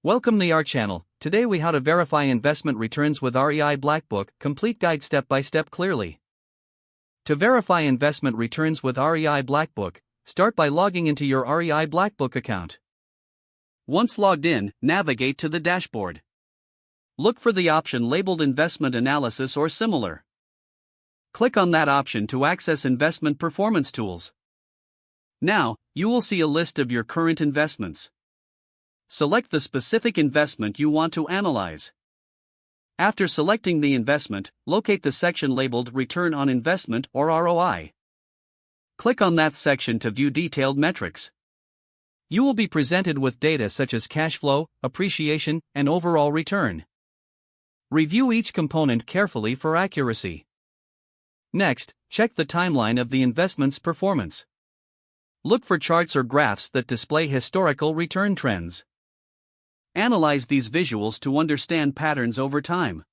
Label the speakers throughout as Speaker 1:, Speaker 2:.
Speaker 1: Welcome to our channel. Today we how to verify investment returns with REI Blackbook, complete guide step by step clearly. To verify investment returns with REI Blackbook, start by logging into your REI Blackbook account. Once logged in, navigate to the dashboard. Look for the option labeled Investment Analysis or similar. Click on that option to access investment performance tools. Now, you will see a list of your current investments. Select the specific investment you want to analyze. After selecting the investment, locate the section labeled Return on Investment or ROI. Click on that section to view detailed metrics. You will be presented with data such as cash flow, appreciation, and overall return. Review each component carefully for accuracy. Next, check the timeline of the investment's performance. Look for charts or graphs that display historical return trends. Analyze these visuals to understand patterns over time.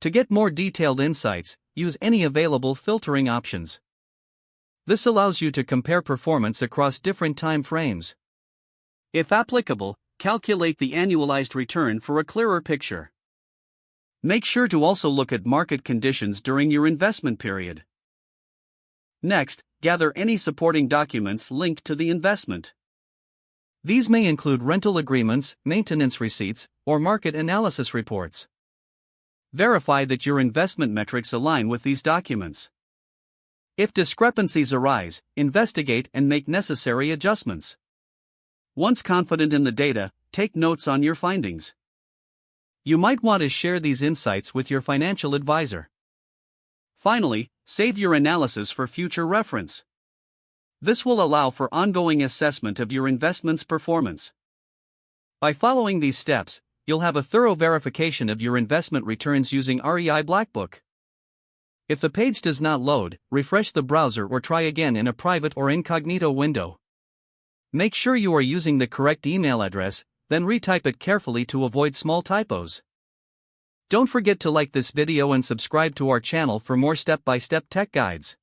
Speaker 1: To get more detailed insights, use any available filtering options. This allows you to compare performance across different time frames. If applicable, calculate the annualized return for a clearer picture. Make sure to also look at market conditions during your investment period. Next, gather any supporting documents linked to the investment. These may include rental agreements, maintenance receipts, or market analysis reports. Verify that your investment metrics align with these documents. If discrepancies arise, investigate and make necessary adjustments. Once confident in the data, take notes on your findings. You might want to share these insights with your financial advisor. Finally, save your analysis for future reference. This will allow for ongoing assessment of your investment's performance. By following these steps, you'll have a thorough verification of your investment returns using REI Blackbook. If the page does not load, refresh the browser or try again in a private or incognito window. Make sure you are using the correct email address, then retype it carefully to avoid small typos. Don't forget to like this video and subscribe to our channel for more step-by-step tech guides.